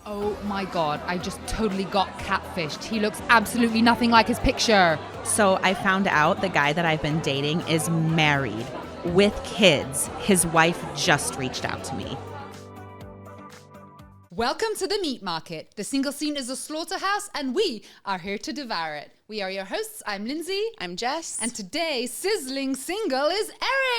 Oh my God, I just totally got catfished. He looks absolutely nothing like his picture. So I found out the guy that I've been dating is married with kids. His wife just reached out to me. Welcome to the meat market. The single scene is a slaughterhouse and we are here to devour it. We are your hosts. I'm Lindsay. I'm Jess. And today's sizzling single is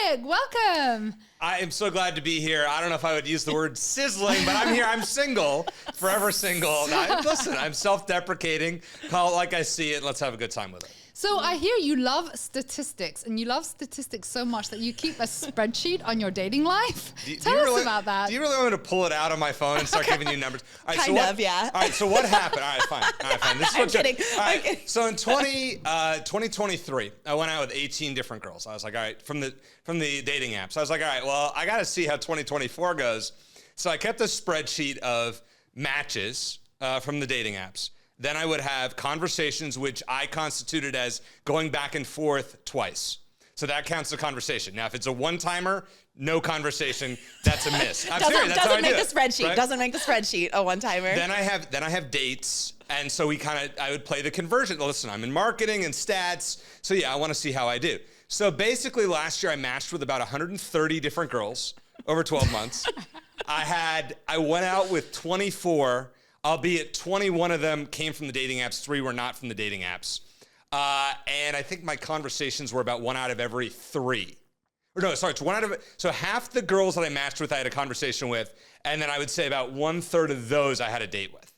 Eric. Welcome. I am so glad to be here. I don't know if I would use the word sizzling, but I'm here. I'm single, forever single. Listen, I'm self-deprecating. Call it like I see it. Let's have a good time with it. So I hear you love statistics, and you love statistics so much that you keep a spreadsheet on your dating life. Tell us about that. Do you really want me to pull it out on my phone and start giving you numbers? All right, Kind of, yeah. All right, so what happened? All right, fine. This is I'm kidding. All right, so in 2023, I went out with 18 different girls. I was like, all right, from the dating apps. I was like, all right, well, I got to see how 2024 goes. So I kept a spreadsheet of matches from the dating apps. Then I would have conversations, which I constituted as going back and forth twice. So that counts as a conversation. Now, if it's a one-timer, no conversation, that's a miss. I'm serious, that's how I do it. Doesn't make the spreadsheet. Right? Doesn't make the spreadsheet a one-timer. Then I have dates, and so I would play the conversion. Listen, I'm in marketing and stats, so yeah, I want to see how I do. So basically, last year I matched with about 130 different girls over 12 months. I went out with 24. Albeit 21 of them came from the dating apps, 3 were not from the dating apps. And I think my conversations were about 1 out of every 3. Or no, sorry, it's 1 out of, so half the girls that I matched with, I had a conversation with, and then I would say about 1/3 of those I had a date with.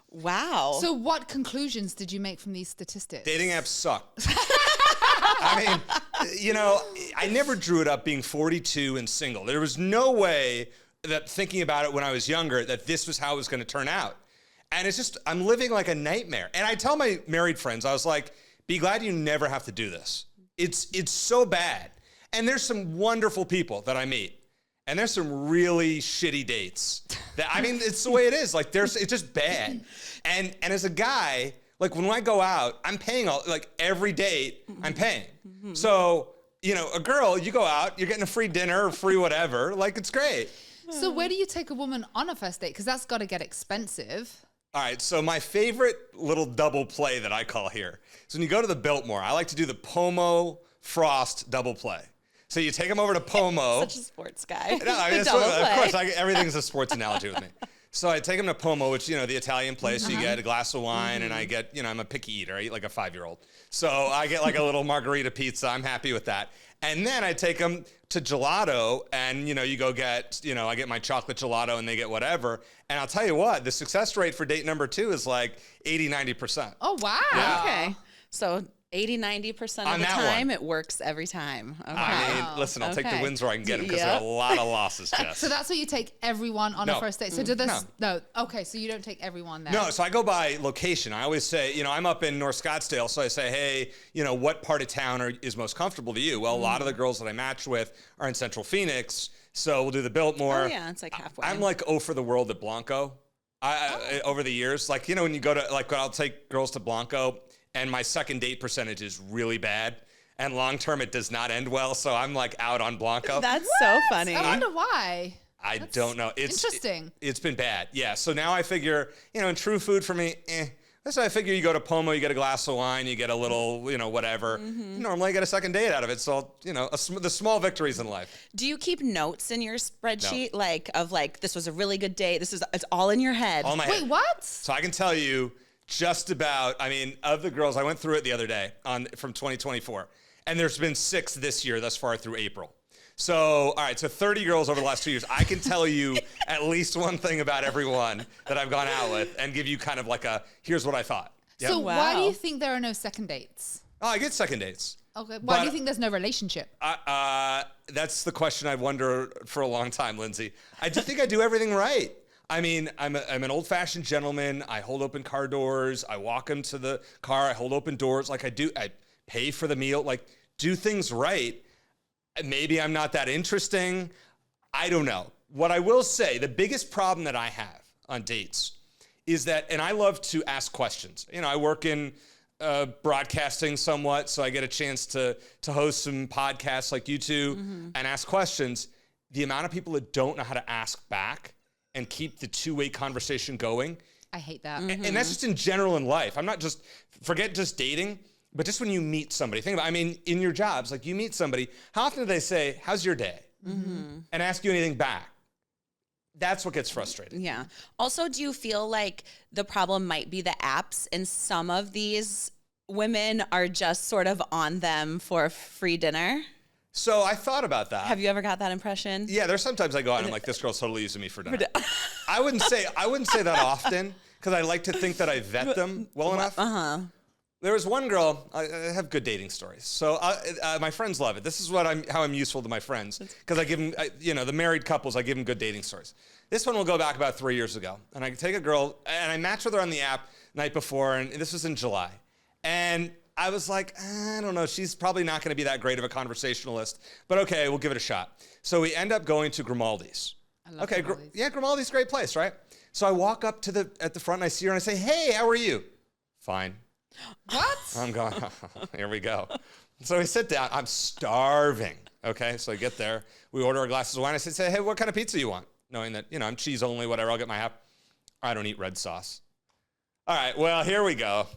Wow. So what conclusions did you make from these statistics? Dating apps suck. I mean, I never drew it up being 42 and single. There was no way that thinking about it when I was younger that this was how it was going to turn out. And it's just, I'm living like a nightmare. And I tell my married friends, I was like, be glad you never have to do this. It's so bad. And there's some wonderful people that I meet. And there's some really shitty dates. It's the way it is. Like, it's just bad. And as a guy, like when I go out, I'm paying every date, I'm paying. Mm-hmm. So, a girl, you go out, you're getting a free dinner or free whatever. Like, it's great. So where do you take a woman on a first date? Because that's got to get expensive. All right, so my favorite little double play that I call here is when you go to the Biltmore, I like to do the Pomo Frost double play. So you take them over to Pomo. Such a sports guy. No, of course, everything's a sports analogy with me. So I take them to Pomo, which, the Italian place, so you get a glass of wine, and I get, I'm a picky eater. I eat like a 5-year-old. So I get like a little margarita pizza. I'm happy with that. And then I take them to gelato, and, you go get, I get my chocolate gelato, and they get whatever. And I'll tell you what, the success rate for date number 2 is like 80-90%. Oh, wow. Yeah. Okay. So 80-90% of the time, it works every time. Okay. I mean, listen, I'll take the wins where I can get them because there are a lot of losses, Jess. So that's what you take everyone on a first date. So no. Okay, so you don't take everyone there. No, so I go by location. I always say, I'm up in North Scottsdale, so I say, hey, what part of town is most comfortable to you? Well, a lot of the girls that I match with are in Central Phoenix, so we'll do the Biltmore. Oh yeah, it's like halfway. I'm like for the world at Blanco. Over the years, like, when you go to, like, I'll take girls to Blanco, and my second date percentage is really bad. And long term, it does not end well. So I'm like out on Blanco. That's so funny. I wonder why. I don't know. It's interesting. It's been bad. Yeah. So now I figure, in true food for me, So I figure you go to Pomo, you get a glass of wine, you get a little, whatever. Mm-hmm. Normally I get a second date out of it. So, the small victories in life. Do you keep notes in your spreadsheet, this was a really good date? It's all in your head. All in my head. Wait, what? So I can tell you just about, of the girls, I went through it the other day from 2024. And there's been 6 this year thus far through April. So, all right, so 30 girls over the last 2 years. I can tell you at least one thing about everyone that I've gone out with and give you kind of like here's what I thought. Yep. So why do you think there are no second dates? Oh, I get second dates. Okay, why do you think there's no relationship? That's the question I've wondered for a long time, Lindsay. I just think I do everything right. I'm an old-fashioned gentleman. I hold open car doors. I walk them to the car. I hold open doors. I pay for the meal. Do things right. Maybe I'm not that interesting. I don't know. What I will say, the biggest problem that I have on dates is that, and I love to ask questions. I work in broadcasting somewhat, so I get a chance to host some podcasts like you two and ask questions. The amount of people that don't know how to ask back and keep the two-way conversation going. I hate that. And that's just in general in life. I'm not just, forget just dating, but just when you meet somebody. Think about, I mean, in your jobs, like you meet somebody, how often do they say, how's your day? And ask you anything back? That's what gets frustrating. Yeah. Also, do you feel like the problem might be the apps and some of these women are just sort of on them for free dinner? So I thought about that. Have you ever got that impression? Yeah, there's sometimes I go out and I'm like, this girl's totally using me for dinner. I wouldn't say that often because I like to think that I vet them well enough. There was one girl. I have good dating stories, so my friends love it. This is how I'm useful to my friends because I give them, the married couples. I give them good dating stories. This one will go back about 3 years ago, and I take a girl and I match with her on the app night before, and this was in July, and I was like, I don't know, she's probably not going to be that great of a conversationalist, but okay, we'll give it a shot. So we end up going to Grimaldi's. I love Grimaldi's. Grimaldi's a great place, right? So I walk up at the front and I see her and I say, hey, how are you? Fine. What? I'm going, here we go. So we sit down, I'm starving, okay? So I get there, we order our glasses of wine. I say, hey, what kind of pizza you want? Knowing that, I'm cheese only, whatever, I'll get my half. I don't eat red sauce. All right, well, here we go.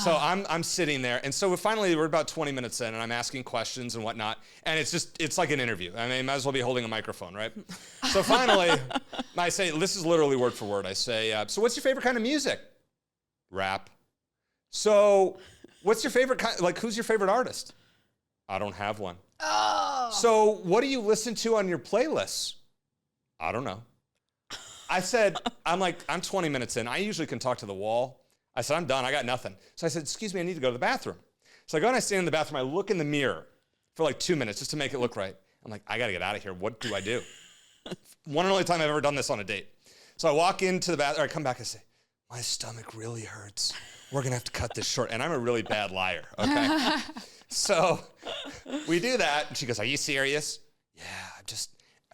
So I'm sitting there, and so we're about 20 minutes in, and I'm asking questions and whatnot, and it's like an interview. I mean, might as well be holding a microphone, right? So finally, I say, this is literally word for word. I say, so what's your favorite kind of music? Rap. So what's your favorite who's your favorite artist? I don't have one. Oh. So what do you listen to on your playlists? I don't know. I said, I'm 20 minutes in. I usually can talk to the wall. I said, I'm done. I got nothing. So I said, excuse me, I need to go to the bathroom. So I go and I stand in the bathroom. I look in the mirror for like 2 minutes just to make it look right. I'm like, I got to get out of here. What do I do? One and only time I've ever done this on a date. So I walk into the bathroom. I come back and say, my stomach really hurts. We're going to have to cut this short. And I'm a really bad liar, okay? So we do that. And she goes, are you serious? Yeah, I'm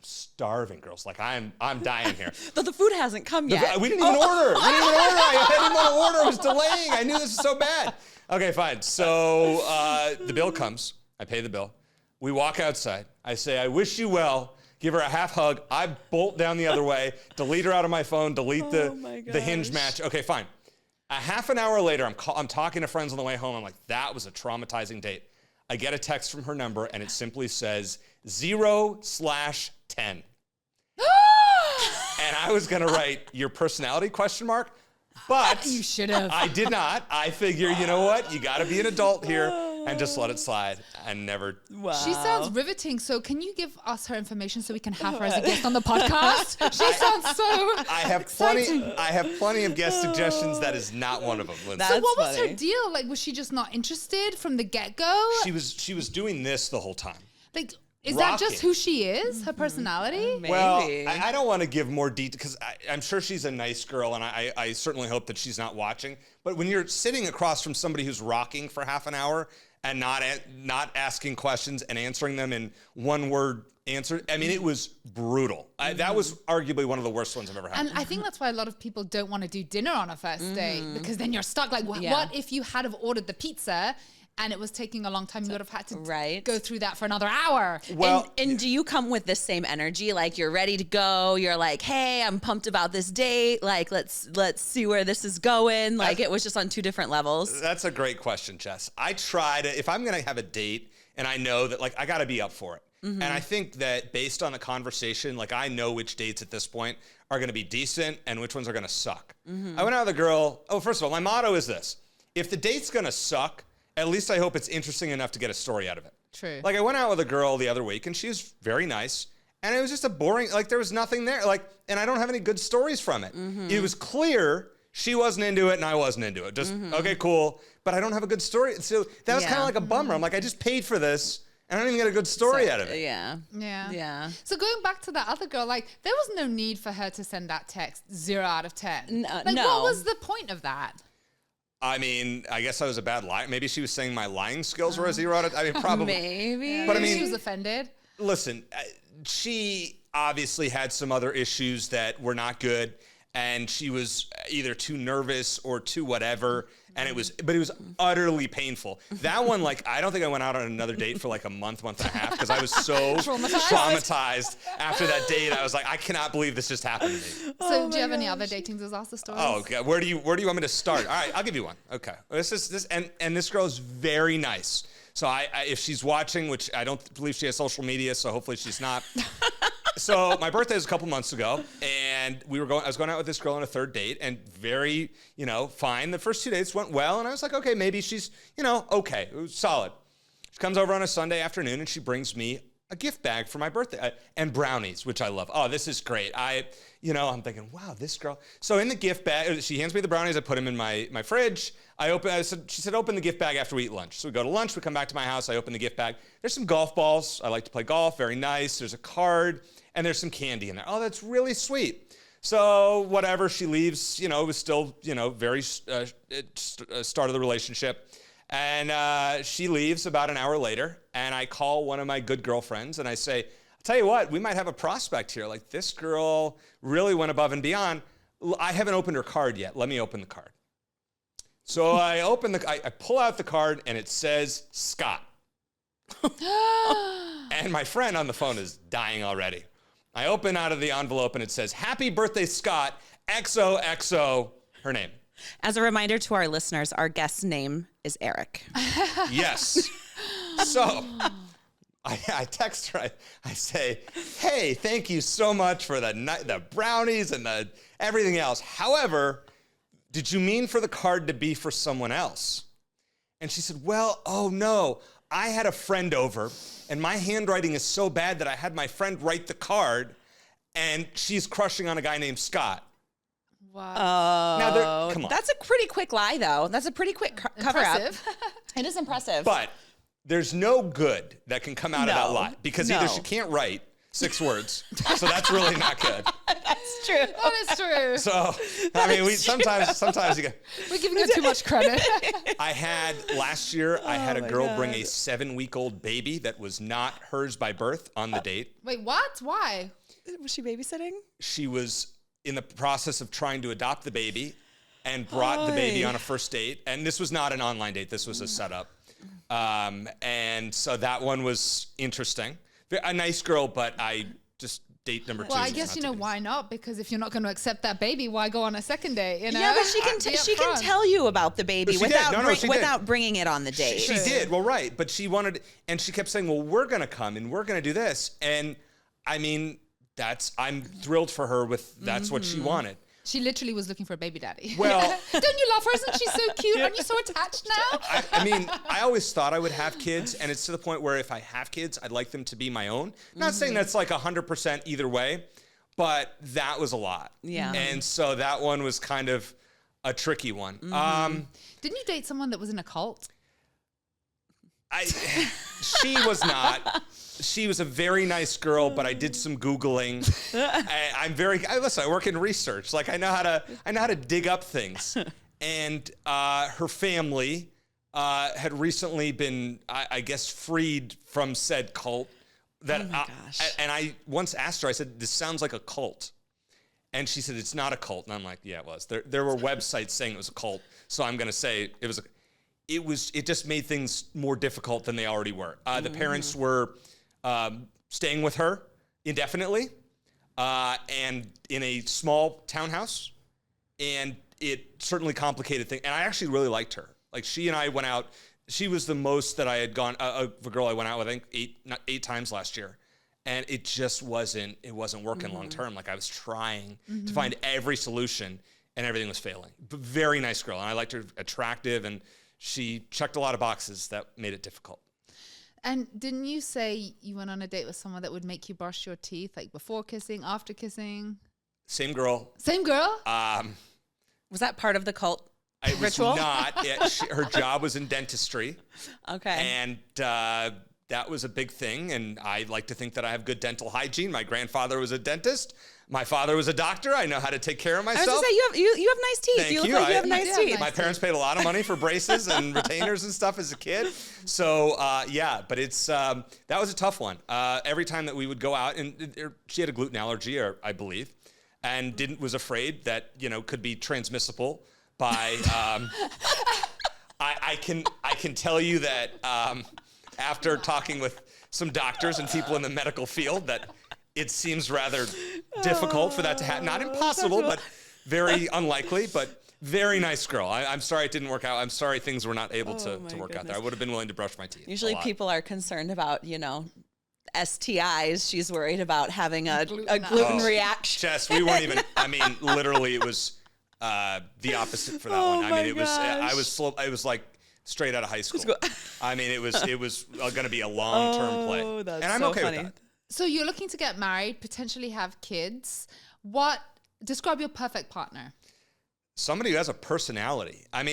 starving, girls. Like I'm dying here. But the food hasn't come yet. We didn't even order. I didn't want to order. I was delaying. I knew this was so bad. Okay, fine. So the bill comes. I pay the bill. We walk outside. I say, I wish you well. Give her a half hug. I bolt down the other way, delete her out of my phone, delete the Hinge match. Okay, fine. A half an hour later, I'm talking to friends on the way home. I'm like, that was a traumatizing date. I get a text from her number, and it simply says 0/10. And I was going to write your personality ? But you should have. I did not. I figure, you know what? You got to be an adult here and just let it slide and never. Wow. She sounds riveting. So can you give us her information so we can have her as a guest on the podcast? She sounds so exciting. I have plenty of guest suggestions. That is not one of them, Lindsay. So what was her deal? Like, was she just not interested from the get-go? She was doing this the whole time. Like, is that just who she is? Her personality? Maybe. Well, I don't want to give more detail because I'm sure she's a nice girl, and I certainly hope that she's not watching. But when you're sitting across from somebody who's rocking for half an hour and not asking questions and answering them in one-word answer, I mean, it was brutal. That was arguably one of the worst ones I've ever had. And I think that's why a lot of people don't want to do dinner on a first date because then you're stuck. Like, what if you had have ordered the pizza and it was taking a long time? You would have had to go through that for another hour. Well, and do you come with the same energy? Like, you're ready to go. You're like, hey, I'm pumped about this date. Like, let's see where this is going. Like, it was just on two different levels. That's a great question, Jess. I try to, if I'm going to have a date and I know that, like, I got to be up for it. And I think that based on the conversation, like, I know which dates at this point are going to be decent and which ones are going to suck. I went out with a girl. Oh, first of all, my motto is this. If the date's going to suck, at least I hope it's interesting enough to get a story out of it. True. Like, I went out with a girl the other week, and she was very nice, and it was just a boring, like, there was nothing there. Like, and I don't have any good stories from it. It was clear she wasn't into it, and I wasn't into it. Just, okay, cool, but I don't have a good story. So that was kind of like a bummer. I'm like, I just paid for this, and I don't even get a good story out of it. Yeah. So going back to that other girl, like, there was no need for her to send that text 0 out of 10. Like, what was the point of that? I mean, I guess I was a bad liar. Maybe she was saying my lying skills were a 0 out of 10. I mean, probably. Maybe. But I mean, she was offended. Listen, she obviously had some other issues that were not good. and she was either too nervous or too whatever. And it was utterly painful. That one, like, I don't think I went out on another date for like a month and a half because I was so traumatized after that date. I was like, I cannot believe this just happened to me. So do you have any other dating disaster stories? Oh, okay. Where do you want me to start? All right, I'll give you one. Okay. And this girl is very nice. So I if she's watching, which I don't believe she has social media, so hopefully she's not. So my birthday was a couple months ago, and I was going out with this girl on a third date, and very, fine. The first 2 dates went well, and I was like, okay, maybe she's, okay. It was solid. She comes over on a Sunday afternoon, and she brings me a gift bag for my birthday, and brownies, which I love. Oh, this is great. I'm thinking, wow, this girl. So in the gift bag, she hands me the brownies. I put them in my fridge. She said, open the gift bag after we eat lunch. So we go to lunch. We come back to my house. I open the gift bag. There's some golf balls. I like to play golf. Very nice. There's a card. And there's some candy in there. Oh, that's really sweet. So whatever, she leaves, it was still, very start of the relationship. And she leaves about an hour later, and I call one of my good girlfriends, and I say, I'll tell you what, we might have a prospect here. Like, this girl really went above and beyond. I haven't opened her card yet. Let me open the card. So I pull out the card, and it says Scott. And my friend on the phone is dying already. I open out of the envelope and it says, happy birthday, Scott, XOXO, her name. As a reminder to our listeners, our guest's name is Eric. Yes. So I text her, I say, hey, thank you so much for the brownies and everything else. However, did you mean for the card to be for someone else? And she said, well, oh no. I had a friend over, and my handwriting is so bad that I had my friend write the card, and she's crushing on a guy named Scott. Wow. Now, come on. That's a pretty quick lie, though. That's a pretty quick cover-up. It is impressive. But there's no good that can come out of that lie, because either she can't write 6 words, so that's really not good. That's true. That is true. So, I mean, sometimes you get... We're giving her too much credit. Last year, I had a girl bring a 7-week-old baby that was not hers by birth on the date. Wait, what? Why? Was she babysitting? She was in the process of trying to adopt the baby and brought the baby on a first date. And this was not an online date. This was a setup. And so that one was interesting. A nice girl, but I just date number 2. Well, I guess why not? Because if you're not going to accept that baby, why go on a second date? Yeah, but she can tell you about the baby without bringing it on the date. She did. Well, right, but she wanted, and she kept saying, "Well, we're going to come and we're going to do this." And I mean, I'm thrilled for her with that's what she wanted. She literally was looking for a baby daddy. Well, don't you love her? Isn't she so cute? Aren't you so attached now? I mean, I always thought I would have kids, and it's to the point where if I have kids, I'd like them to be my own. Not saying that's like 100% either way, but that was a lot. Yeah. And so that one was kind of a tricky one. Didn't you date someone that was in a cult? She was not. She was a very nice girl, but I did some Googling. I work in research. Like I know how to dig up things. And her family had recently been, I guess, freed from said cult. And I once asked her, I said, this sounds like a cult. And she said, it's not a cult. And I'm like, yeah, it was. There were websites saying it was a cult. So I'm going to say it just made things more difficult than they already were. The parents were staying with her indefinitely and in a small townhouse. And it certainly complicated things. And I actually really liked her. Like she and I went out. She was the most that I had gone, a girl I went out with, I think 8 times last year. And it just wasn't working long term. Like I was trying to find every solution and everything was failing. But very nice girl. And I liked her, attractive, and she checked a lot of boxes that made it difficult. And didn't you say you went on a date with someone that would make you brush your teeth, like before kissing, after kissing? Same girl. Same girl? Was that part of the cult it ritual? Was not. Her job was in dentistry. Okay. And that was a big thing. And I like to think that I have good dental hygiene. My grandfather was a dentist. My father was a doctor. I know how to take care of myself. I was going to say, you have nice teeth. Thank you look like you have nice teeth. My parents paid a lot of money for braces and retainers and stuff as a kid. So, but it's that was a tough one. Every time that we would go out, and she had a gluten allergy, I believe. and was afraid that, could be transmissible by, I can tell you that after talking with some doctors and people in the medical field that it seems rather difficult for that to happen. Not impossible, but very unlikely, but very nice girl. I'm sorry it didn't work out. I'm sorry things were not able to work out there. I would have been willing to brush my teeth. Usually people are concerned about, STIs. She's worried about having a gluten reaction. Jess, we weren't even, literally it was the opposite for that one. I was like straight out of high school. It was going to be a long-term play. That's and I'm so okay funny. with that. So you're looking to get married, potentially have kids. Describe your perfect partner. Somebody who has a personality. I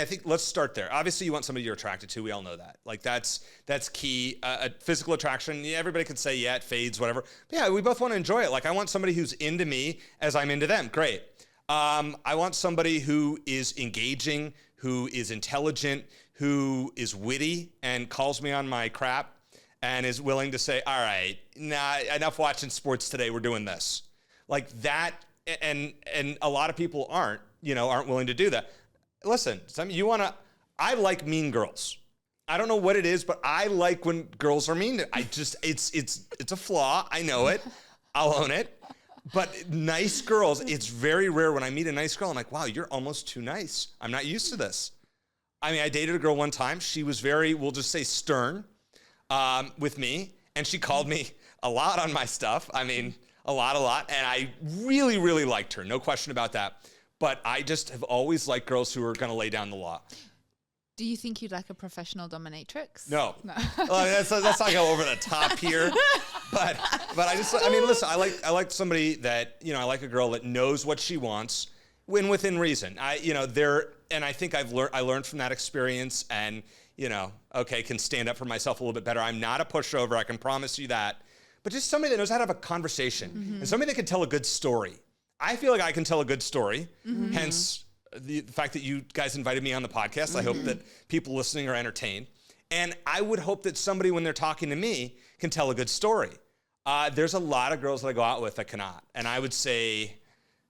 think let's start there. Obviously, you want somebody you're attracted to. We all know that. Like that's key. Physical attraction. Yeah, everybody can say it fades, whatever. But yeah, we both want to enjoy it. Like I want somebody who's into me as I'm into them. Great. I want somebody who is engaging, who is intelligent, who is witty and calls me on my crap and is willing to say, all right, nah, enough watching sports today. We're doing this. Like that. And a lot of people aren't willing to do that. Listen, I like mean girls. I don't know what it is, but I like when girls are mean. It's a flaw. I know it. I'll own it. But nice girls, it's very rare when I meet a nice girl. I'm like, wow, you're almost too nice. I'm not used to this. I dated a girl one time. She was very, we'll just say stern with me. And she called me a lot on my stuff. A lot. And I really, really liked her. No question about that. But I just have always liked girls who are going to lay down the law. Do you think you'd like a professional dominatrix? No. Well, let's not go over the top here. But listen, I like somebody that, I like a girl that knows what she wants within reason. I think I learned from that experience and, can stand up for myself a little bit better. I'm not a pushover. I can promise you that. But just somebody that knows how to have a conversation and somebody that can tell a good story. I feel like I can tell a good story, hence the fact that you guys invited me on the podcast. I hope that people listening are entertained. And I would hope that somebody, when they're talking to me, can tell a good story. There's a lot of girls that I go out with that cannot. And I would say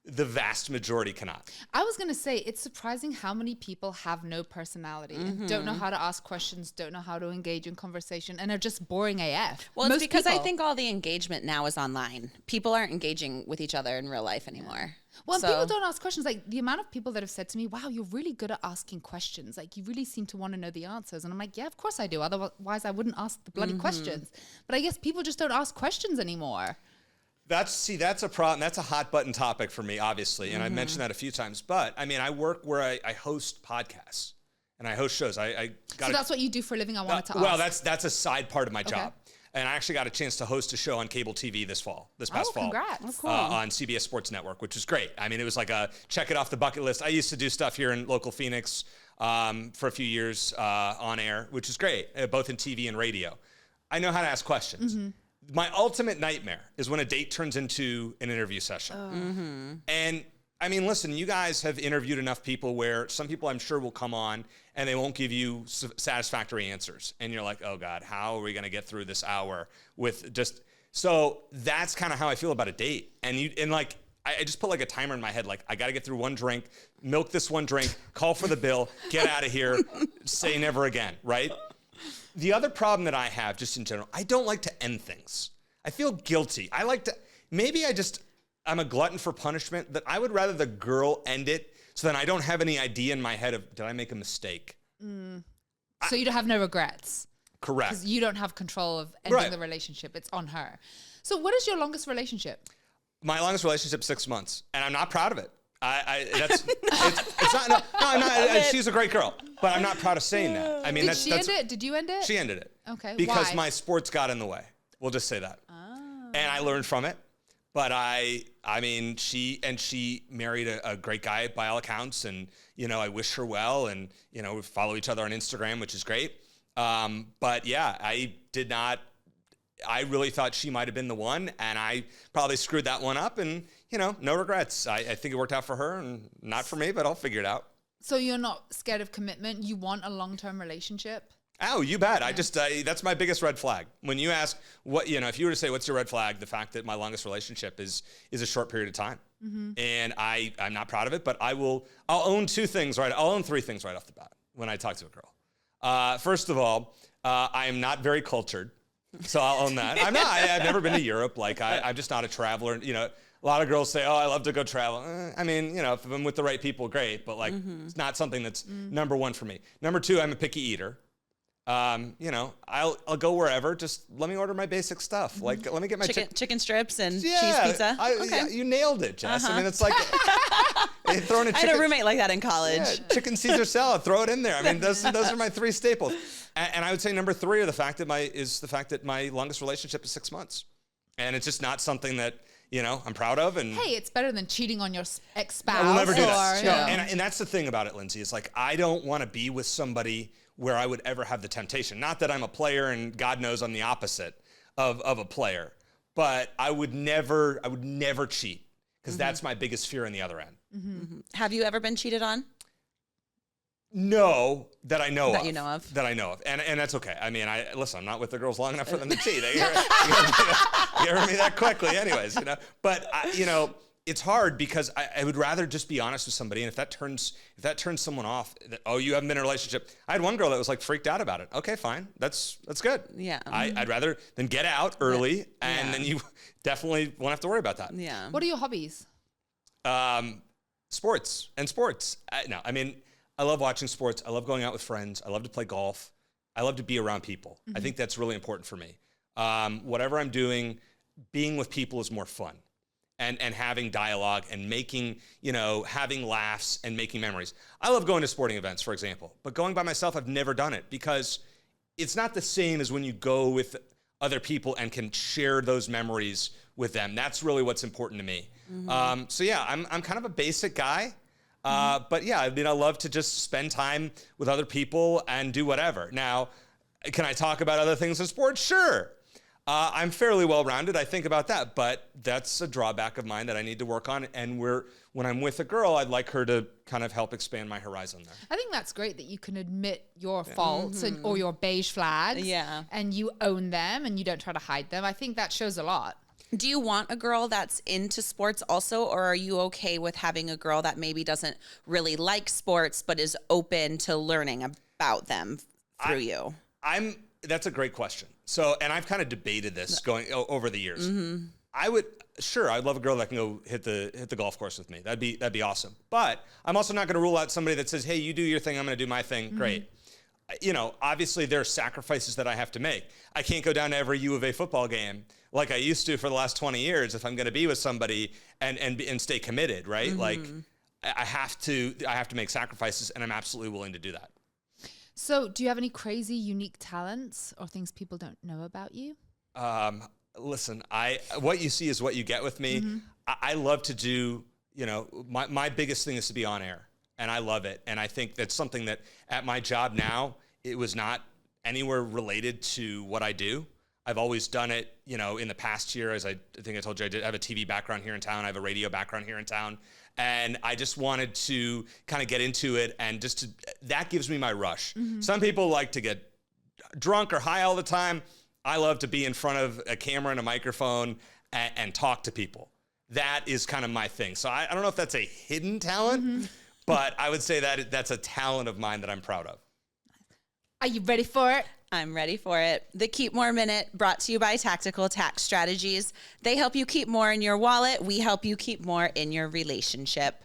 the vast majority cannot. I was going to say, it's surprising how many people have no personality and don't know how to ask questions, don't know how to engage in conversation, and are just boring AF. Well, it's because I think all the engagement now is online. People aren't engaging with each other in real life anymore. Well, people don't ask questions. Like the amount of people that have said to me, wow, you're really good at asking questions. Like you really seem to want to know the answers. And I'm like, yeah, of course I do. Otherwise I wouldn't ask the bloody questions. But I guess people just don't ask questions anymore. That's a problem. That's a hot button topic for me, obviously. And I've mentioned that a few times. But I work where I host podcasts and I host shows. So that's what you do for a living? I wanted to ask. Well, that's a side part of my job. And I actually got a chance to host a show on cable TV this past fall. Congrats. Cool. On CBS Sports Network, which was great. It was like a check it off the bucket list. I used to do stuff here in local Phoenix for a few years on air, which is great, both in TV and radio. I know how to ask questions. My ultimate nightmare is when a date turns into an interview session. And listen, you guys have interviewed enough people where some people I'm sure will come on and they won't give you satisfactory answers. And you're like, oh God, how are we going to get through this hour with just, so that's kind of how I feel about a date. I just put like a timer in my head, like I got to get through one drink, milk this one drink, call for the bill, get out of here, say never again, right? The other problem that I have just in general, I don't like to end things. I feel guilty. I'm a glutton for punishment, that I would rather the girl end it so then I don't have any idea in my head of, did I make a mistake? So you don't have no regrets? Correct. Because you don't have control of ending the relationship. It's on her. So what is your longest relationship? My longest relationship, 6 months. And I'm not proud of it. It's not, I'm not, she's a great girl, but I'm not proud of saying that. Did she end it? Did you end it? She ended it. Okay. Because why? my sports got in the way. We'll just say that. And I learned from it. But she married a great guy by all accounts, and I wish her well, and we follow each other on Instagram, which is great. But yeah, I really thought she might have been the one, and I probably screwed that one up, and no regrets. I think it worked out for her, and not for me, but I'll figure it out. So you're not scared of commitment? You want a long-term relationship? Oh, you bet. That's my biggest red flag. When you ask if you were to say, what's your red flag? The fact that my longest relationship is a short period of time. And I'm not proud of it, but I'll own 2 things, right? I'll own 3 things right off the bat when I talk to a girl. First of all, I am not very cultured. So I'll own that. I've never been to Europe. Like I'm just not a traveler. You know, a lot of girls say, oh, I love to go travel. I mean, you know, if I'm with the right people, great. But like, it's not something that's number 1 for me. Number 2, I'm a picky eater. You know, I'll go wherever. Just let me order my basic stuff. Like, let me get my chicken strips and cheese pizza. Okay. Yeah, you nailed it, Jess. I mean, it's like throwing a chicken. I had a roommate like that in college. Yeah, chicken Caesar salad, throw it in there. I mean, those are my 3 staples. And I would say number 3 are the fact that my longest relationship is 6 months, and it's just not something that, you know, I'm proud of. And hey, it's better than cheating on your ex-spouse. I will never do that. Or, No, and that's the thing about it, Lindsay. It's like I don't want to be with somebody where I would ever have the temptation. Not that I'm a player, and God knows I'm the opposite of a player, but I would never cheat, because that's my biggest fear on the other end. Have you ever been cheated on? No, that I know of. That you know of. That I know of. And that's okay. I mean, listen, I'm not with the girls long enough for them to cheat. They get rid of me that quickly anyways, you know. But, you know, it's hard because I would rather just be honest with somebody. And if that turns someone off, that, oh, you haven't been in a relationship. I had one girl that was like freaked out about it. Okay, fine. That's good. Yeah. I'd rather than get out early and then you definitely won't have to worry about that. Yeah. What are your hobbies? Sports. I mean, I love watching sports. I love going out with friends. I love to play golf. I love to be around people. I think that's really important for me. Whatever I'm doing, being with people is more fun. And having dialogue and making, you know, having laughs and making memories. I love going to sporting events, for example. But going by myself, I've never done it because it's not the same as when you go with other people and can share those memories with them. That's really what's important to me. So yeah, I'm kind of a basic guy. But yeah, I mean, I love to just spend time with other people and do whatever. Now, can I talk about other things in sports? Sure. I'm fairly well-rounded. I think about that, but that's a drawback of mine that I need to work on. And when I'm with a girl, I'd like her to kind of help expand my horizon there. I think that's great that you can admit your faults or your beige flags. Yeah. And you own them and you don't try to hide them. I think that shows a lot. Do you want a girl that's into sports also, or are you okay with having a girl that maybe doesn't really like sports but is open to learning about them through you? That's a great question. So, and I've kind of debated this going over the years. I'd love a girl that can go hit the golf course with me. That'd be awesome. But I'm also not going to rule out somebody that says, hey, you do your thing, I'm going to do my thing. Great. You know, obviously there are sacrifices that I have to make. I can't go down to every U of A football game like I used to for the last 20 years if I'm going to be with somebody and stay committed, right? Like I have to make sacrifices, and I'm absolutely willing to do that. So do you have any crazy, unique talents or things people don't know about you? Listen, what you see is what you get with me. I love to do, you know, my biggest thing is to be on air, and I love it. And I think that's something that at my job now, it was not anywhere related to what I do. I've always done it, you know, in the past year, as I think I told you, I have a TV background here in town. I have a radio background here in town. And I just wanted to kind of get into it, and that gives me my rush. Some people like to get drunk or high all the time. I love to be in front of a camera and a microphone and talk to people. That is kind of my thing. So I don't know if that's a hidden talent, but I would say that that's a talent of mine that I'm proud of. Are you ready for it? I'm ready for it. The Keep More Minute, brought to you by Tactical Tax Strategies. They help you keep more in your wallet. We help you keep more in your relationship.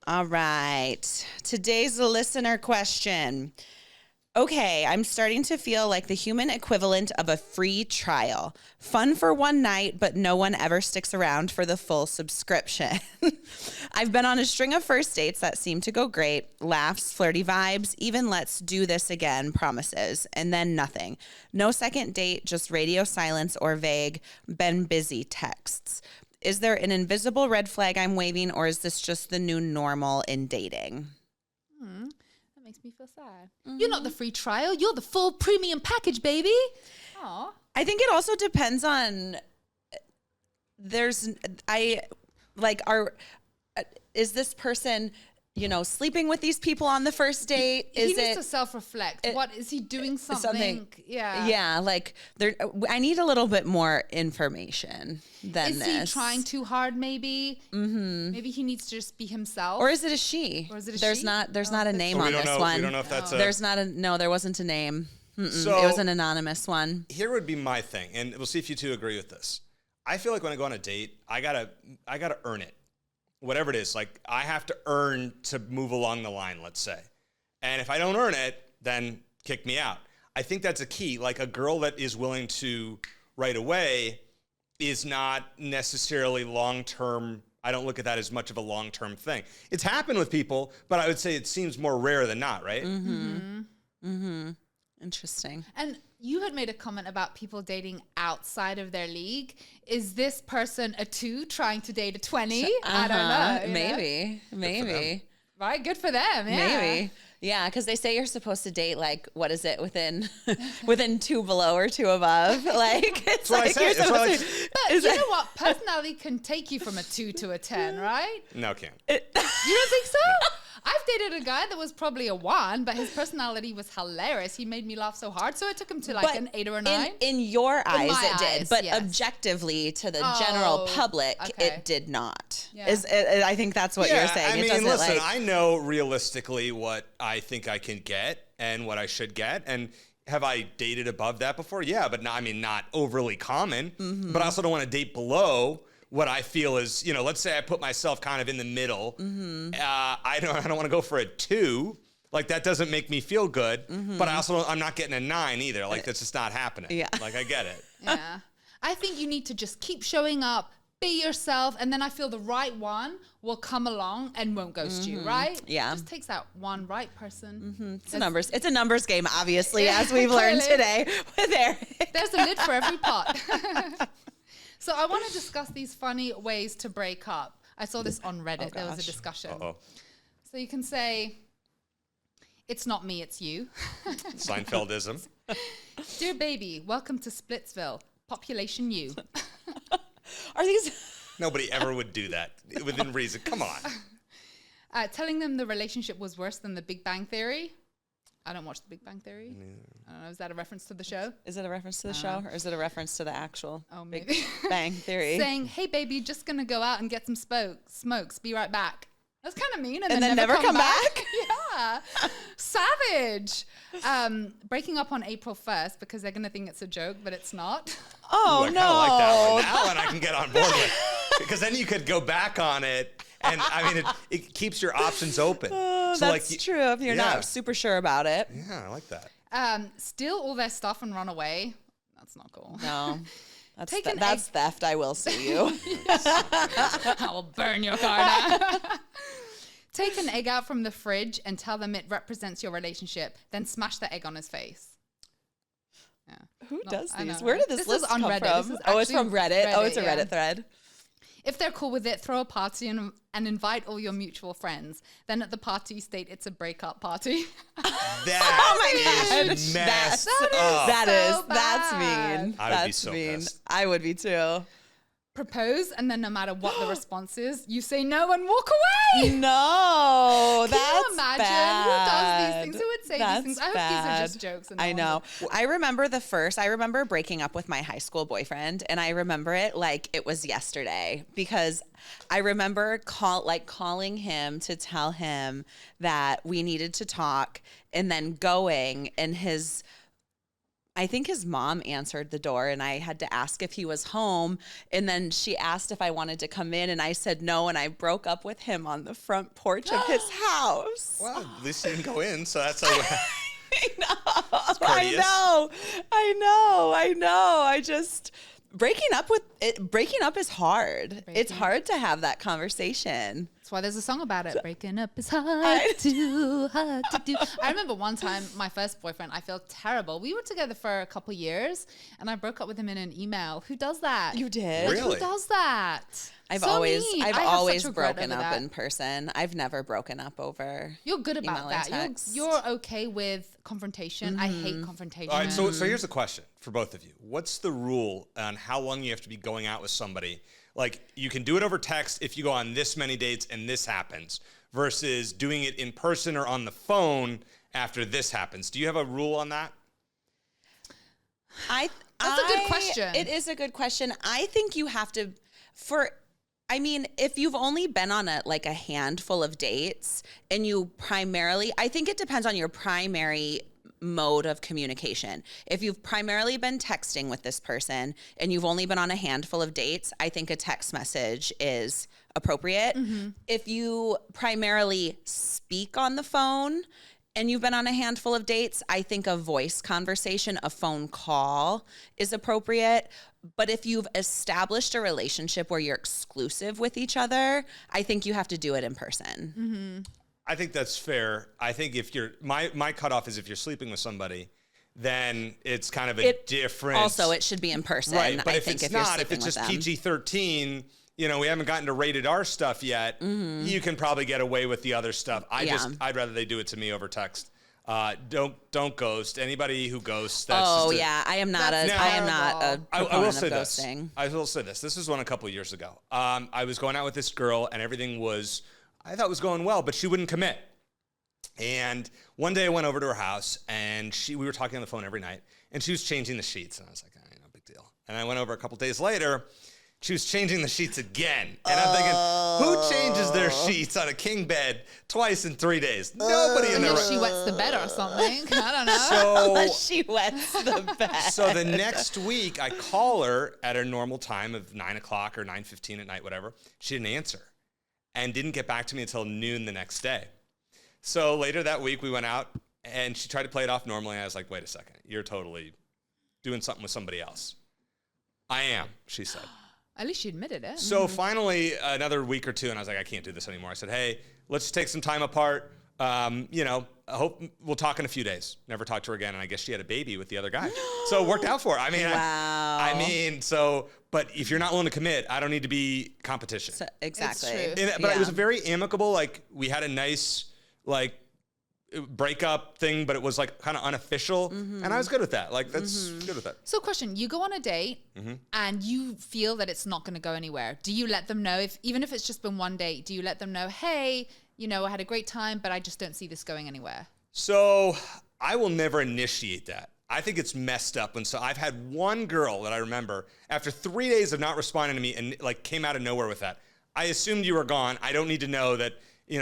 All right. Today's listener question. Okay, I'm starting to feel like the human equivalent of a free trial. Fun for one night, but no one ever sticks around for the full subscription. I've been on a string of first dates that seem to go great. Laughs, flirty vibes, even let's do this again promises, and then nothing. No second date, just radio silence or vague, been busy texts. Is there an invisible red flag I'm waving, or is this just the new normal in dating? Makes me feel sad. You're not the free trial. You're the full premium package, baby. Aw. I think it also depends on is this person sleeping with these people on the first date? He needs to self-reflect. What is he doing? Something? Yeah. Yeah. Like I need a little bit more information than this. Is he trying too hard? Maybe. Mm-hmm. Maybe he needs to just be himself. Or is it a she? Or is it a there's she? not a name on this one. We don't know if that's There's not a no. There wasn't a name. So it was an anonymous one. Here would be my thing, and we'll see if you two agree with this. I feel like when I go on a date, I gotta earn it. Whatever it is, like I have to earn to move along the line, let's say. And if I don't earn it, then kick me out. I think that's a key. Like a girl that is willing to right away is not necessarily long-term. I don't look at that as much of a long-term thing. It's happened with people, but I would say it seems more rare than not, right? Mm-hmm. Mm-hmm. Interesting. And you had made a comment about people dating outside of their league. Is this person a 2 trying to date a 20? I don't know. Maybe. Right? Good for them. Yeah. Maybe. Yeah, because they say you're supposed to date what is it, within 2 below or 2 above. Like it's like you're supposed to. But you know what? Personality can take you from a 2 to a 10, right? No, can't. You don't think so? I've dated a guy that was probably a 1, but his personality was hilarious. He made me laugh so hard, so it took him to an 8 or a 9. In your eyes, it did, eyes, but yes. objectively to the general public, it did not. Yeah. I think that's what you're saying. I mean, listen, I know realistically what I think I can get and what I should get, and have I dated above that before? Yeah, but not overly common. Mm-hmm. But I also don't want to date below what I feel is, let's say I put myself kind of in the middle. Mm-hmm. I don't want to go for a 2. Like that doesn't make me feel good. Mm-hmm. But I'm not getting a 9 either. Like that's just not happening. Yeah. Like I get it. Yeah. I think you need to just keep showing up, be yourself, and then I feel the right one will come along and won't ghost you, right? Yeah. It just takes that one right person. Mm-hmm. It's a numbers game, obviously, as we've learned today with Eric. There's a lid for every pot. So I want to discuss these funny ways to break up. I saw this on Reddit. There was a discussion. Uh-oh. So you can say, it's not me, it's you. Seinfeldism. Dear baby, welcome to Splitsville. Population you. Are these... Nobody ever would do that within reason. Come on. Telling them the relationship was worse than the Big Bang Theory. I don't watch the Big Bang Theory. I don't know. Is that a reference to the show? Is it a reference to the show, or is it a reference to the actual maybe. Big Bang Theory? Saying, hey, baby, just going to go out and get some smokes. Be right back. That's kind of mean. And then never come back? Yeah. Savage. Breaking up on April 1st because they're going to think it's a joke, but it's not. Oh, I no. I like that one. That one I can get on board with. Because then you could go back on it. And I mean, it keeps your options open. So that's true if you're not super sure about it. Yeah, I like that. Steal all their stuff and run away. That's not cool. No. That's theft. I will sue you. I will burn your car down. Take an egg out from the fridge and tell them it represents your relationship. Then smash the egg on his face. Yeah. Who does these? Where did this list come Reddit. from? It's from Reddit. It's a Reddit thread. If they're cool with it, throw a party and invite all your mutual friends. Then at the party, state it's a breakup party. That is messed up. That's mean. I would be so pissed. I would be too. Propose, and then no matter what the response is, you say no and walk away. No, Can you imagine who does these things? Who would say these things? I hope these are just jokes. And I know. I remember breaking up with my high school boyfriend, and I remember it like it was yesterday because I remember calling him to tell him that we needed to talk, and then going, and I think his mom answered the door and I had to ask if he was home. And then she asked if I wanted to come in and I said no. And I broke up with him on the front porch of his house. Well, at least you didn't go in. So that's how I know. Breaking up is hard. It's hard to have that conversation. That's why there's a song about it. Breaking up is hard to do. I remember one time, my first boyfriend, I felt terrible. We were together for a couple years, and I broke up with him in an email. Who does that? You did? Really? Who does that? I've always broken up in person. I've never broken up over. You're good about that. Text. You're okay with confrontation. I hate confrontation. All right, so here's a question for both of you. What's the rule on how long you have to be going out with somebody Like, you can do it over text if you go on this many dates and this happens, versus doing it in person or on the phone after this happens. Do you have a rule on that? That's a good question. It is a good question. I think you have to, if you've only been on a handful of dates and I think it depends on your primary mode of communication. If you've primarily been texting with this person and you've only been on a handful of dates, I think a text message is appropriate. If you primarily speak on the phone and you've been on a handful of dates, I think a voice conversation, a phone call is appropriate. But if you've established a relationship where you're exclusive with each other, I think you have to do it in person. I think that's fair. I think if you're, my cutoff is if you're sleeping with somebody, then it's kind of a different. Also, it should be in person. Right, but I if think it's you're not, if it's just PG-13, we haven't gotten to rated R stuff yet, you can probably get away with the other stuff. I'd rather they do it to me over text. Don't ghost. Anybody who ghosts, that's I am not a I will say of ghosting. I will say this. This was one a couple of years ago. I was going out with this girl and everything I thought was going well, but she wouldn't commit. And one day I went over to her house and we were talking on the phone every night and she was changing the sheets. And I was like, no big deal. And I went over a couple days later, she was changing the sheets again. And I'm thinking, who changes their sheets on a king bed twice in 3 days? Nobody in there. Unless she wets the bed or something. I don't know. Unless she wets the bed. So the next week, I call her at her normal time of 9 o'clock or 9:15 at night, whatever. She didn't answer and didn't get back to me until noon the next day. So later that week, we went out and she tried to play it off normally. And I was like, wait a second. You're totally doing something with somebody else. I am, she said. At least she admitted it. So finally, another week or two, and I was like, I can't do this anymore. I said, hey, let's just take some time apart. I hope we'll talk in a few days. Never talked to her again, and I guess she had a baby with the other guy. So it worked out for her. I mean, wow. But if you're not willing to commit, I don't need to be competition. So, exactly. It's true. But it was very amicable. Like, we had a nice, breakup thing, but it was kind of unofficial, and I was good with that. That's good with that. So question, you go on a date and you feel that it's not going to go anywhere. Do you let them know, even if it's just been one date, do you let them know, hey, I had a great time, but I just don't see this going anywhere? So I will never initiate that. I think it's messed up. And so I've had one girl that I remember after 3 days of not responding to me and came out of nowhere with that. I assumed you were gone. I don't need to know that,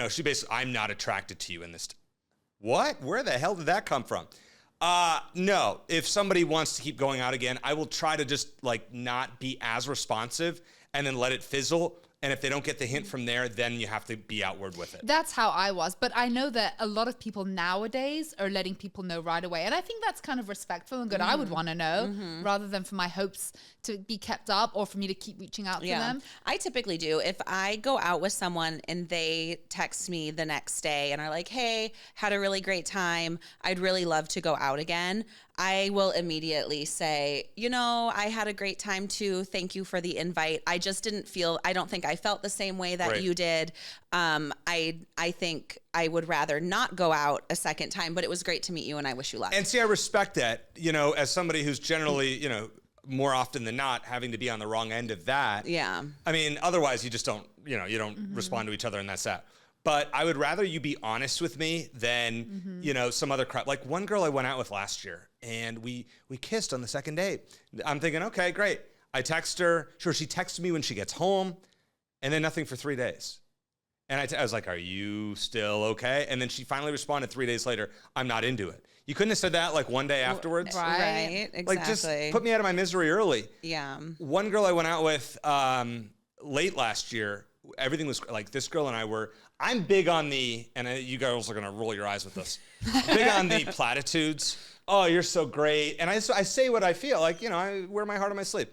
she basically, I'm not attracted to you in this. What? Where the hell did that come from? No. If somebody wants to keep going out again, I will try to just not be as responsive and then let it fizzle. And if they don't get the hint from there, then you have to be outward with it. That's how I was. But I know that a lot of people nowadays are letting people know right away. And I think that's kind of respectful and good. I would want to know rather than for my hopes to be kept up or for me to keep reaching out to them. I typically do. If I go out with someone and they text me the next day and are like, hey, had a really great time. I'd really love to go out again. I will immediately say, I had a great time too. Thank you for the invite. I just I don't think I felt the same way that you did. I think I would rather not go out a second time, but it was great to meet you and I wish you luck. And see, I respect that, as somebody who's generally, more often than not having to be on the wrong end of that. Yeah. I mean, otherwise you just don't, you don't respond to each other and that's that. But I would rather you be honest with me than, some other crap. Like one girl I went out with last year and we kissed on the second date. I'm thinking, okay, great. I text her. Sure, she texted me when she gets home and then nothing for 3 days. And I was like, are you still okay? And then she finally responded 3 days later, I'm not into it. You couldn't have said that one day afterwards. Right, exactly. Just put me out of my misery early. Yeah. One girl I went out with late last year, everything was this girl and I'm big on and you girls are going to roll your eyes with this, big on the platitudes. Oh, you're so great. And I say what I feel. I wear my heart on my sleeve.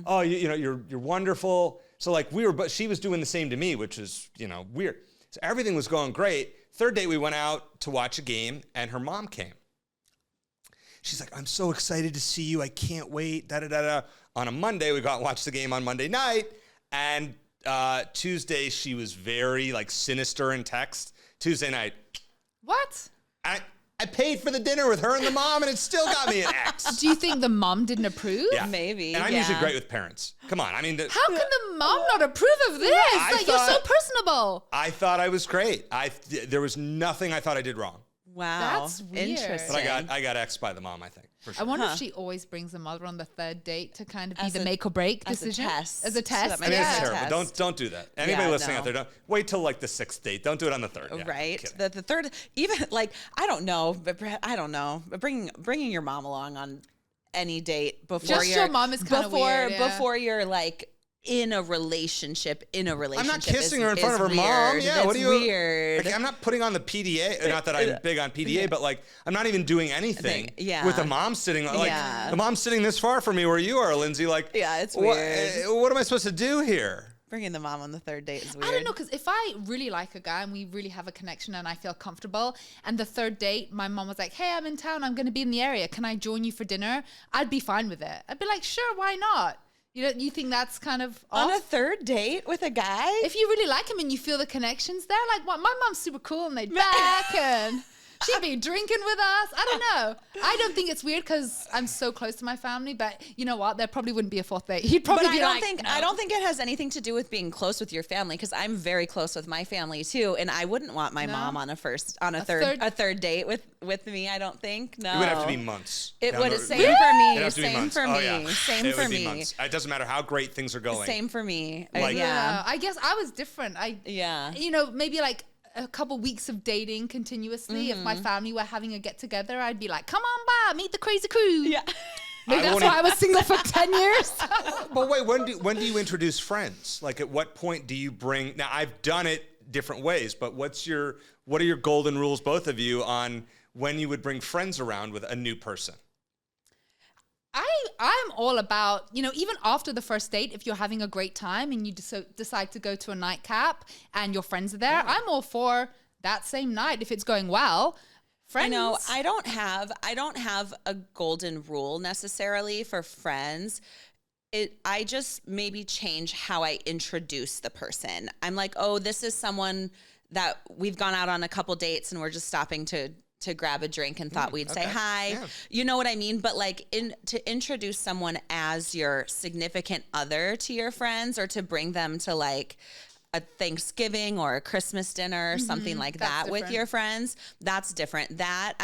Oh, you're wonderful. So but she was doing the same to me, which is, weird. So everything was going great. Third date, we went out to watch a game and her mom came. She's like, I'm so excited to see you. I can't wait. Da-da-da-da. On a Monday, we got and watched the game on Monday night. And Tuesday, she was very sinister in text. Tuesday night. What? And I paid for the dinner with her and the mom, and it still got me an X. Do you think the mom didn't approve? Yeah. Maybe, And I'm yeah. usually great with parents. Come on. I mean, How can the mom not approve of this? Like, you're so personable. I thought I was great. There was nothing I thought I did wrong. Wow. That's weird. Interesting. But I got X'd by the mom, I think. For sure. I wonder if she always brings the mother on the third date to kind of be As the a- make or break as a decision. test. As a So test. that I mean, Yeah. it's terrible. Test. Don't do that. Anybody Yeah, listening no. out there, don't wait till like the 6th date. Don't do it on the 3rd. Yeah, Right. kidding. The third, even like, I don't know, but bringing your mom along on any date before Just you're your mom is kinda weird, yeah. before you're like in a relationship. I'm not kissing her in front of her mom. Yeah, what are you? Weird. Like, I'm not putting on the PDA. Not that I'm big on PDA, but like I'm not even doing anything. Yeah. With the mom sitting like Yeah. the mom's sitting this far from me where you are, Lindsay. Like, Yeah, it's what, weird. what am I supposed to do here? Bringing the mom on the third date is weird. I don't know, because if I really like a guy and we really have a connection and I feel comfortable, and the third date, my mom was like, hey, I'm in town, I'm going to be in the area, can I join you for dinner? I'd be fine with it. I'd be like, sure, why not? You think that's kind of On off? a third date with a guy? If you really like him and you feel the connections there, like what, my mom's super cool and they'd back and she'd be drinking with us. I don't know. I don't think it's weird because I'm so close to my family, but you know what? There probably wouldn't be a fourth date. He'd probably But be I don't like, think no. I don't think it has anything to do with being close with your family, because I'm very close with my family too, and I wouldn't want my mom on a third date with me. I don't think. No, It would have to be months. It down would the- same It'd for me. have to be Same months. for Oh, me. yeah. Same It for would be me. months. It doesn't matter how great things are going. Same for me. Like- Yeah, I guess I was different. Yeah. Maybe like a couple weeks of dating continuously. If my family were having a get together, I'd be like, come on by, meet the crazy crew. Yeah. Maybe I that's won't why I was single for 10 years. But wait, when do you introduce friends? Like, at what point do you bring? Now, I've done it different ways, but what are your golden rules, both of you, on when you would bring friends around with a new person? I'm all about, even after the first date, if you're having a great time and you decide to go to a nightcap and your friends are there, I'm all for that same night if it's going well. Friends. I know. I don't have a golden rule necessarily for friends. I just maybe change how I introduce the person. I'm like, oh, this is someone that we've gone out on a couple dates and we're just stopping to grab a drink and thought we'd say hi. Yeah. You know what I mean? But like to introduce someone as your significant other to your friends, or to bring them to like a Thanksgiving or a Christmas dinner or something like That's that with different. your friends, that's different. That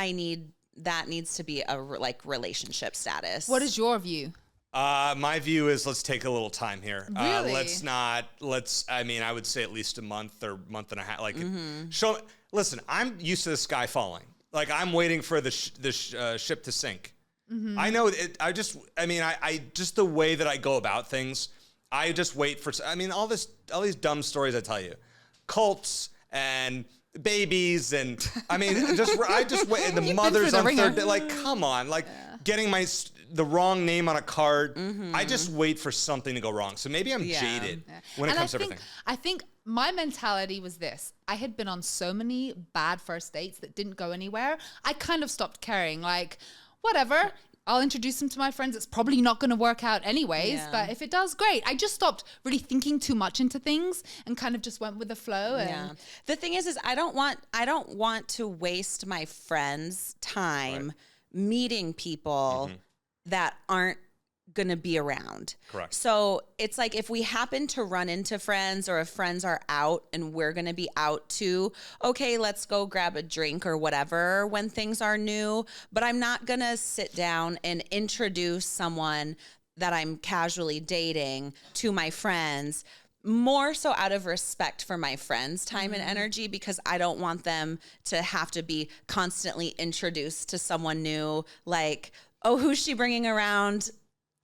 needs to be a relationship status. What is your view? My view is, let's take a little time here. Really? I would say at least a month or month and a half. Like, listen, I'm used to the sky falling. Like, I'm waiting for the ship to sink. I know it. I just the way that I go about things, I just wait for, all these dumb stories I tell you, cults and babies and, I just wait. And the mothers the on ringer. third day, like, come on, like getting the wrong name on a card. I just wait for something to go wrong. So maybe I'm jaded when it comes to everything. I think my mentality was this. I had been on so many bad first dates that didn't go anywhere. I kind of stopped caring. Like, whatever. I'll introduce them to my friends. It's probably not going to work out anyways, but if it does, great. I just stopped really thinking too much into things and kind of just went with the flow. And The thing is I don't want to waste my friends' time meeting people that aren't going to be around. Correct. So it's like, if we happen to run into friends, or if friends are out and we're going to be out too, okay, let's go grab a drink or whatever when things are new. But I'm not going to sit down and introduce someone that I'm casually dating to my friends, more so out of respect for my friends' time and energy, because I don't want them to have to be constantly introduced to someone new. Like, oh, who's she bringing around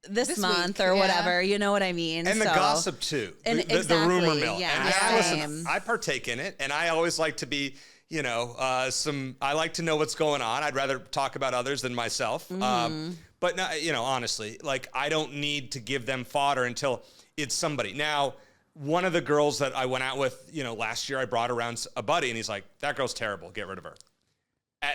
this month week, or whatever? You know what I mean? And the gossip too, And the rumor mill. yeah, And listen, same. I partake in it, and I always like to be, I like to know what's going on. I'd rather talk about others than myself. But no, honestly, like, I don't need to give them fodder until it's somebody. Now, one of the girls that I went out with, last year, I brought around a buddy, and he's like, that girl's terrible. Get rid of her.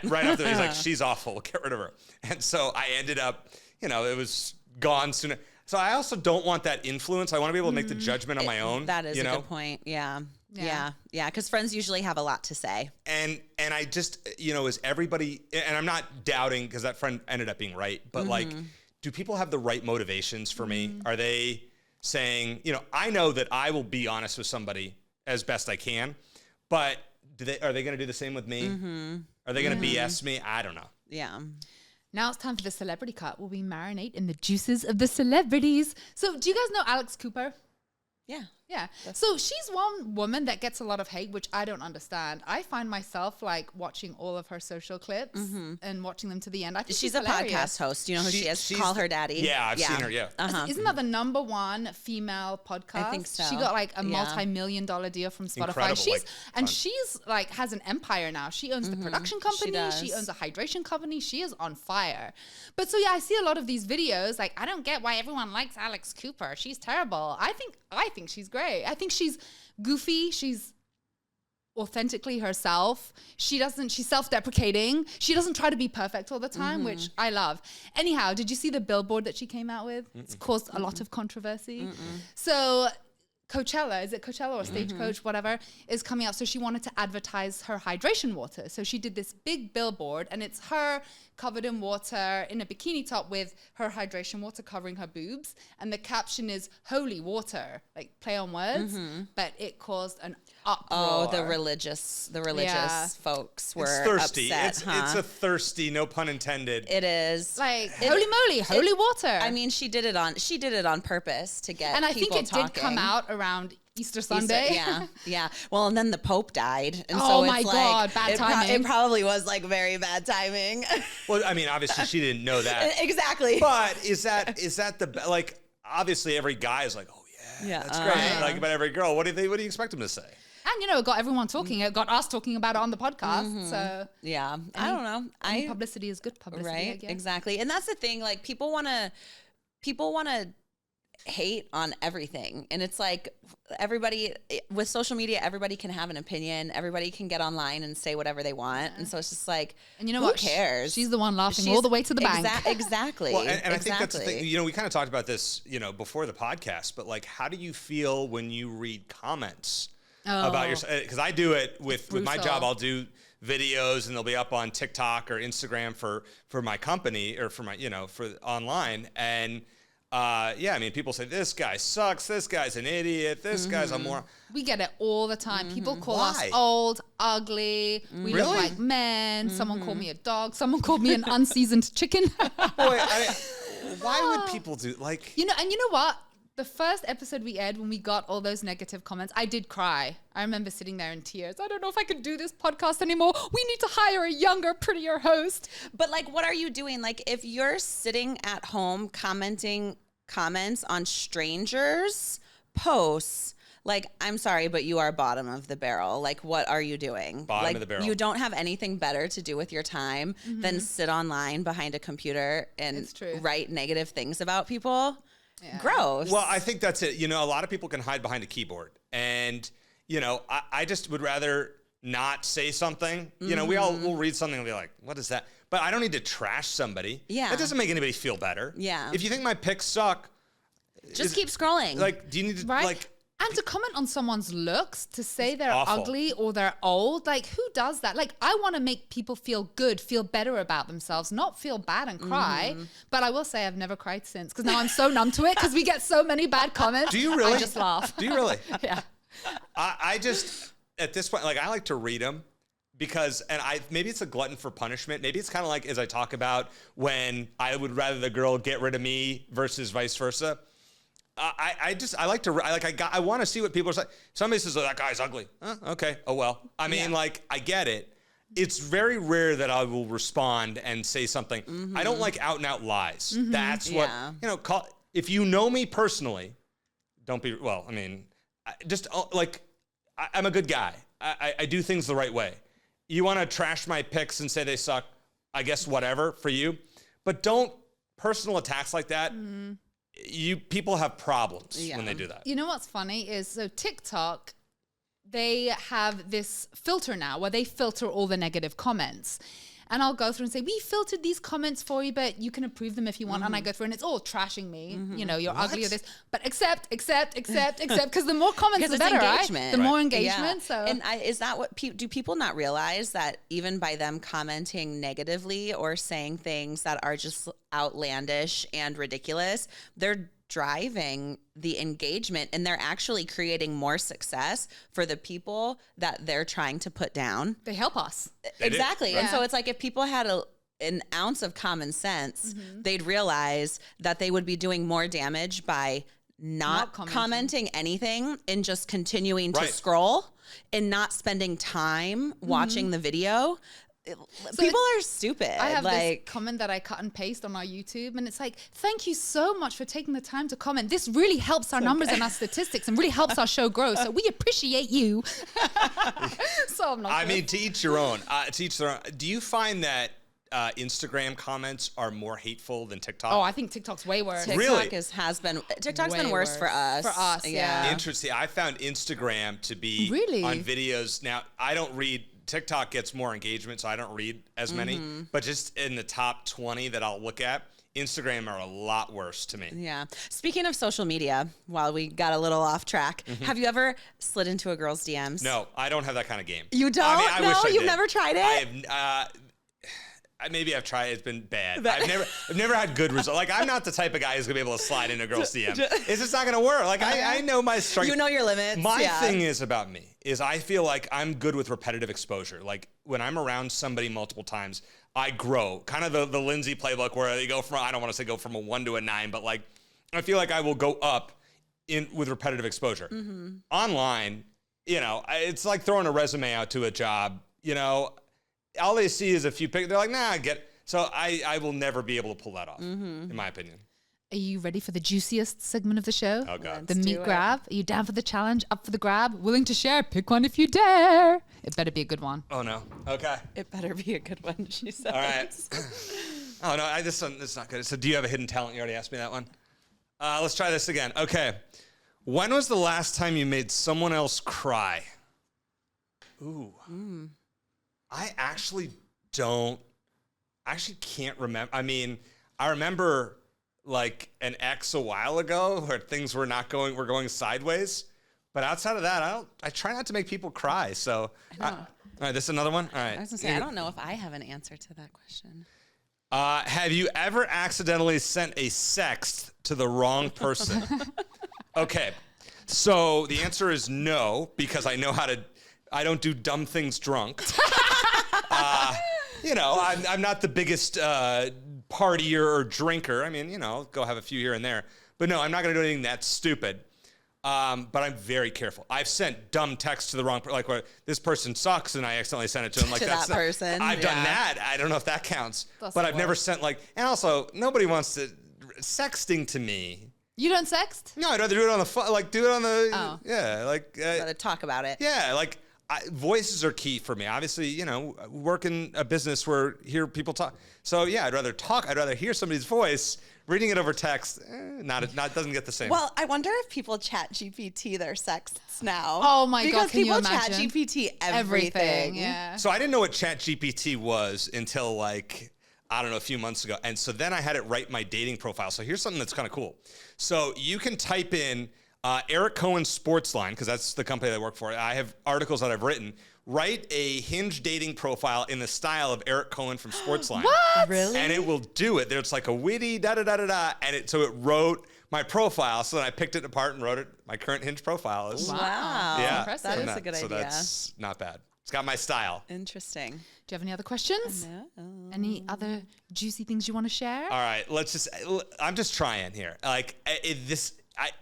Right after that, he's like, she's awful. Get rid of her. And so I ended up, it was gone soon. So I also don't want that influence. I want to be able to make the judgment on my own. That is a good point. Yeah. Yeah. Because friends usually have a lot to say. And I just, is everybody, and I'm not doubting because that friend ended up being right, but like, do people have the right motivations for me? Are they saying, I know that I will be honest with somebody as best I can, but are they going to do the same with me? Are they going to BS me? I don't know. Yeah. Now it's time for the celebrity cut, where we marinate in the juices of the celebrities. So do you guys know Alex Cooper? Yeah. Yeah. So she's one woman that gets a lot of hate, which I don't understand. I find myself like watching all of her social clips and watching them to the end. I think She's a hilarious. podcast host. Do you know who she is? Call her daddy. Yeah, I've seen her, yeah. Isn't that the number one female podcast? I think so. She got like a multi-million-dollar deal from Spotify. Incredible, She's like has an empire now. She owns the production company. She owns a hydration company. She is on fire. But so yeah, I see a lot of these videos. Like, I don't get why everyone likes Alex Cooper. She's terrible. I think she's great. I think she's goofy. She's authentically herself. She's self-deprecating. She doesn't try to be perfect all the time, which I love. Anyhow, did you see the billboard that she came out with? It's caused a lot of controversy. So Coachella, is it Coachella or Stagecoach, whatever, is coming out. So she wanted to advertise her hydration water. So she did this big billboard, and it's her covered in water in a bikini top with her hydration water covering her boobs. And the caption is "Holy water," like play on words. But it caused an uproar. Oh, the religious folks were It's thirsty. upset. It's a thirsty, no pun intended. It is. Like, holy moly, holy water. I mean, she did it on purpose to get and I think people it talking. did come out around Easter Sunday. Yeah. Well, and then the Pope died. And Oh so my it's God, like, bad timing. It probably was like very bad timing. Well, I mean, obviously she didn't know that. Exactly. But is that like, obviously every guy is like, oh yeah, that's great. Like, but every girl, what do you expect them to say? And, it got everyone talking. It got us talking about it on the podcast. So, Yeah. I don't know. any publicity is good publicity, I Right. guess. Exactly. And that's the thing. Like, people want to hate on everything. And it's like everybody with social media, everybody can have an opinion. Everybody can get online and say whatever they want. And so it's just like, And you know who what? cares? She's the one laughing all the way to the bank. Exactly. Well, and I think that's the thing. We kind of talked about this, before the podcast, but like, how do you feel when you read comments about yourself? Because I do it with my brutal. job. I'll do videos and they'll be up on TikTok or Instagram for my company or for my, for online. And I mean, people say, this guy sucks. This guy's an idiot. This guy's a moron. We get it all the time. People call Why? us old, ugly. We look Really? like men. Someone called me a dog. Someone called me an unseasoned chicken. Boy, why would people do like? And you know what? The first episode we aired, when we got all those negative comments, I did cry. I remember sitting there in tears. I don't know if I could do this podcast anymore. We need to hire a younger, prettier host. But like, what are you doing? Like, if you're sitting at home commenting comments on strangers' posts, like, I'm sorry, but you are bottom of the barrel. Like, what are you doing? Bottom of the barrel. You don't have anything better to do with your time than sit online behind a computer and It's true. write negative things about people. Gross. Well, I think that's it. A lot of people can hide behind a keyboard. And, I just would rather not say something. We all will read something and be like, what is that? But I don't need to trash somebody. Yeah. That doesn't make anybody feel better. Yeah. If you think my pics suck, Just keep scrolling. like, do you need to, Right? like, And to comment on someone's looks, to say they're awful. ugly or they're old, like, who does that? Like, I want to make people feel good, feel better about themselves, not feel bad and cry. But I will say I've never cried since, because now I'm so numb to it, because we get so many bad comments. Do you really? I just laugh. Do you really? Yeah. I just, at this point, like, I like to read them because, and maybe it's a glutton for punishment. Maybe it's kind of like, as I talk about, when I would rather the girl get rid of me versus vice versa. I want to see what people are saying. Somebody says, oh, that guy's ugly. Okay. Oh, well. I mean, like, I get it. It's very rare that I will respond and say something. I don't like out and out lies. That's what, if you know me personally, don't be, well, I mean, I'm a good guy. I do things the right way. You want to trash my pics and say they suck, I guess whatever for you. But don't, personal attacks like that, people have problems when they do that. You know what's funny is, so TikTok, they have this filter now where they filter all the negative comments. and I'll go through and say, we filtered these comments for you, but you can approve them if you want. And I go through and it's all trashing me. You know, you're ugly or this, but accept, because the more comments, the better, engagement. right? The more engagement. So, and is that what do people not realize that even by them commenting negatively or saying things that are just outlandish and ridiculous, they're driving the engagement and they're actually creating more success for the people that they're trying to put down. they help us. Exactly. And Yeah. so it's like if people had an ounce of common sense, they'd realize that they would be doing more damage by not commenting anything and just continuing to scroll and not spending time watching the video. People are stupid. I have this comment that I cut and paste on our YouTube, and it's like, thank you so much for taking the time to comment. This really helps our numbers and our statistics and really helps our show grow. So we appreciate you. So I'm not I mean, to each your own. To each their own. Do you find that Instagram comments are more hateful than TikTok? Oh, I think TikTok's way worse. Really? TikTok's Way been worse for us. For us, yeah. Interesting. I found Instagram to be Really? on videos. Now, I don't read. TikTok gets more engagement, so I don't read as many. But just in the top 20 that I'll look at, Instagram are a lot worse to me. Yeah. Speaking of social media, while we got a little off track, have you ever slid into a girl's DMs? No, I don't have that kind of game. You don't? I wish I You've did. never tried it? I have. Maybe I've tried. It's been bad. I've never had good results. Like, I'm not the type of guy who's gonna be able to slide into a girl's DM. It's just not gonna work. Like, I know my strength. You know your limits. My thing is about me is I feel like I'm good with repetitive exposure. Like, when I'm around somebody multiple times, I grow. Kind of the Lindsay playbook where they go from, I don't want to say go from a 1 to a 9, but like, I feel like I will go up with repetitive exposure. Online, you know, it's like throwing a resume out to a job, you know. All they see is a few pictures. They're like, nah, I get it. So I will never be able to pull that off, in my opinion. Are you ready for the juiciest segment of the show? Oh, God. The meat grab. Are you down for the challenge? Up for the grab? Willing to share? Pick one if you dare. It better be a good one. Oh, no. Okay. It better be a good one, she said. All right. Oh, no, this is not good. So do you have a hidden talent? You already asked me that one. Let's try this again. Okay. When was the last time you made someone else cry? Ooh. I actually can't remember. I mean, I remember like an ex a while ago where things were going sideways. But outside of that, I try not to make people cry. So, all right, this is another one. All right. I was gonna say, I don't know if I have an answer to that question. Have you ever accidentally sent a sext to the wrong person? Okay. So the answer is no, because I don't do dumb things drunk. You know, I'm not the biggest partier or drinker. I mean, you know, go have a few here and there. But no, I'm not going to do anything that stupid. But I'm very careful. I've sent dumb texts to the wrong person, like where this person sucks and I accidentally sent it to him. Like to that person. I've done that. I don't know if that counts. But I've never sent and also nobody wants to, sexting to me. You don't sext? No, I'd rather do it on the phone, like do it on the, yeah, like. Rather talk about it. Yeah, like. Voices are key for me. Obviously, you know, work in a business where hear people talk. So yeah, I'd rather talk. I'd rather hear somebody's voice. Reading it over text, doesn't get the same. Well, I wonder if people chat GPT their sexts now. Oh my God, can you imagine? Because people chat GPT everything. Yeah. So I didn't know what Chat GPT was until like, I don't know, a few months ago. And so then I had it write my dating profile. So here's something that's kind of cool. So you can type in Eric Cohen's Sports Line, because that's the company that I work for. I have articles that I've written. Write a Hinge dating profile in the style of Eric Cohen from Sportsline. What? Really? And it will do it. There's like a witty da-da-da-da-da. And so it wrote my profile. So then I picked it apart and wrote it. My current Hinge profile is. Wow. Yeah. Impressive. That is from a good so idea. that's not bad. It's got my style. Interesting. Do you have any other questions? No. Any other juicy things you want to share? All right. I'm just trying here. Like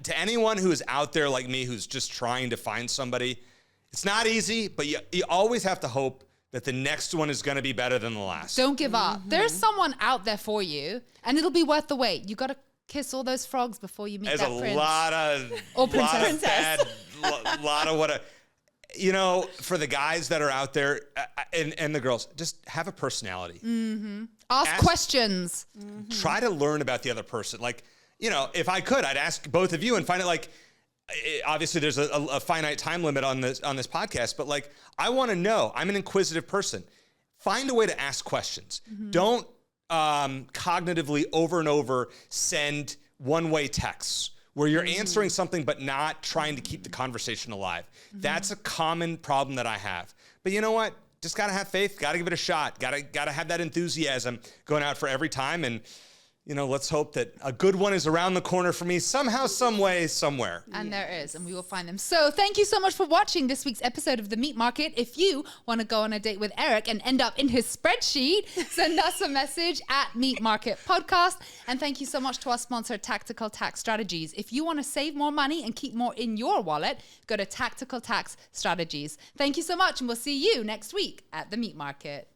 to anyone who is out there like me, who's just trying to find somebody, it's not easy, but you always have to hope that the next one is going to be better than the last. Don't give up. There's someone out there for you, and it'll be worth the wait. You got to kiss all those frogs before you meet There's that a prince. lot of lot of what you know, for the guys that are out there and the girls, just have a personality. Ask questions. Try to learn about the other person. Like, you know, if I could, I'd ask both of you and find out, like, obviously there's a finite time limit on this podcast, but like, I want to know. I'm an inquisitive person. find a way to ask questions. Don't cognitively over and over send one-way texts where you're answering something but not trying to keep the conversation alive. That's a common problem that I have. But you know what? Just gotta have faith, gotta give it a shot, gotta have that enthusiasm going out for every time. And let's hope that a good one is around the corner for me somehow, some way, somewhere. And there is, and we will find them. So thank you so much for watching this week's episode of The Meat Market. If you want to go on a date with Eric and end up in his spreadsheet, send us a message at Meat Market Podcast. And thank you so much to our sponsor, Tactical Tax Strategies. If you want to save more money and keep more in your wallet, go to Tactical Tax Strategies. Thank you so much, and we'll see you next week at The Meat Market.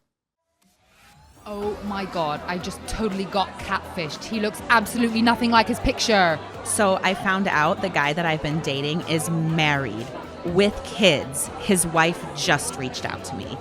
Oh my God, I just totally got catfished. He looks absolutely nothing like his picture. So I found out the guy that I've been dating is married with kids. His wife just reached out to me.